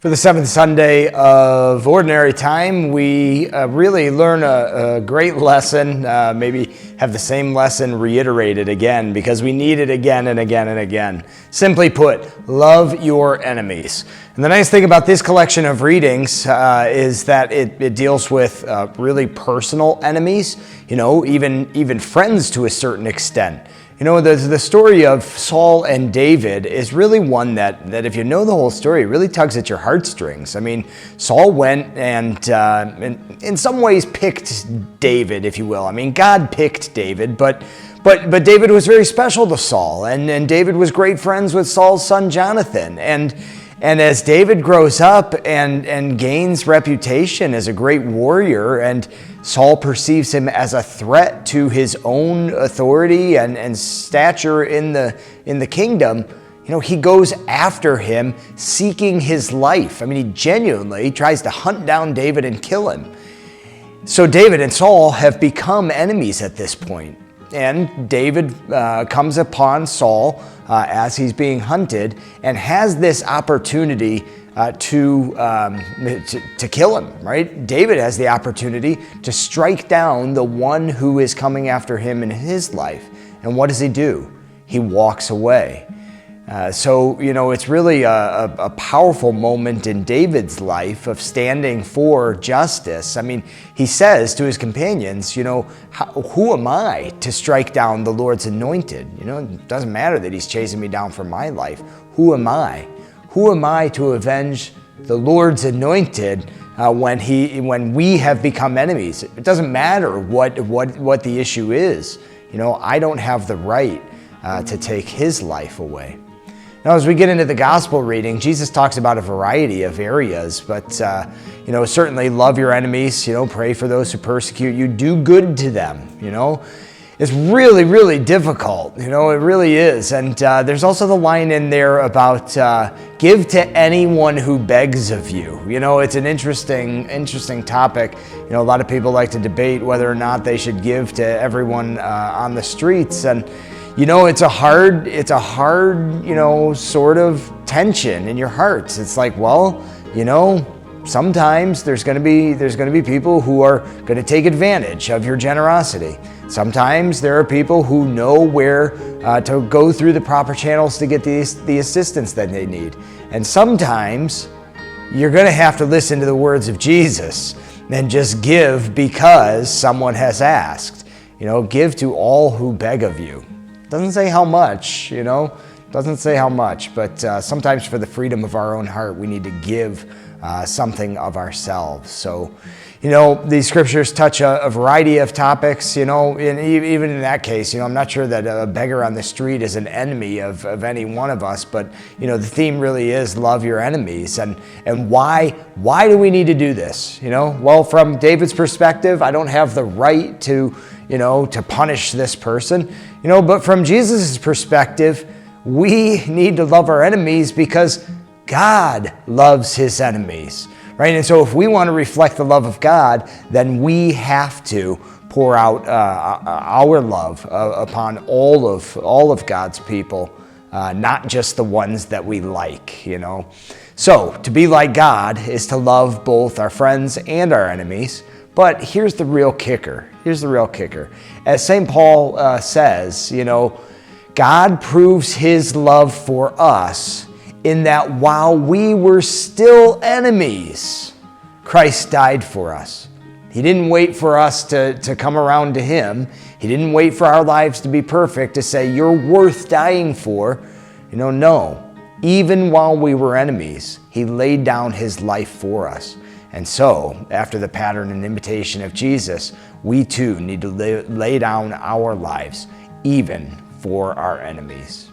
For the seventh Sunday of Ordinary Time, we really learn a great lesson, maybe have the same lesson reiterated again, because we need it again and again and again. Simply put, love your enemies. And the nice thing about this collection of readings is that it deals with really personal enemies, even friends to a certain extent. The story of Saul and David is really one that if you know the whole story, really tugs at your heartstrings. I mean, Saul went and in some ways picked David, if you will. I mean, God picked David, but David was very special to Saul, and David was great friends with Saul's son Jonathan. And as David grows up and gains reputation as a great warrior, and Saul perceives him as a threat to his own authority and stature in the kingdom, he goes after him, seeking his life. I mean, he genuinely tries to hunt down David and kill him. So David and Saul have become enemies at this point. And David comes upon Saul as he's being hunted and has this opportunity to kill him, right? David has the opportunity to strike down the one who is coming after him in his life. And what does he do? He walks away. So it's really a powerful moment in David's life of standing for justice. I mean, he says to his companions, who am I to strike down the Lord's anointed? It doesn't matter that he's chasing me down for my life. Who am I? Who am I to avenge the Lord's anointed when we have become enemies? It doesn't matter what the issue is. I don't have the right to take his life away. Now, as we get into the gospel reading, Jesus talks about a variety of areas, but certainly love your enemies, pray for those who persecute you, do good to them, It's really, really difficult, it really is. And there's also the line in there about give to anyone who begs of you. It's an interesting topic. A lot of people like to debate whether or not they should give to everyone on the streets, and it's a hard, sort of tension in your hearts. It's like, sometimes there's going to be people who are going to take advantage of your generosity. Sometimes there are people who know where to go through the proper channels to get the assistance that they need. And sometimes you're going to have to listen to the words of Jesus and just give because someone has asked. Give to all who beg of you. Doesn't say how much, doesn't say how much, but sometimes for the freedom of our own heart, we need to give something of ourselves. So, these scriptures touch a variety of topics, and even in that case, I'm not sure that a beggar on the street is an enemy of any one of us, but, the theme really is love your enemies. And why do we need to do this? Well, from David's perspective, I don't have the right to punish this person, but from Jesus' perspective, we need to love our enemies because God loves his enemies, right? And so if we want to reflect the love of God, then we have to pour out our love upon all of God's people, not just the ones that we like, So to be like God is to love both our friends and our enemies. But here's the real kicker. As St. Paul says, God proves his love for us in that while we were still enemies, Christ died for us. He didn't wait for us to come around to him. He didn't wait for our lives to be perfect to say, you're worth dying for. No. Even while we were enemies, he laid down his life for us. And so, after the pattern and imitation of Jesus, we too need to lay down our lives, even for our enemies.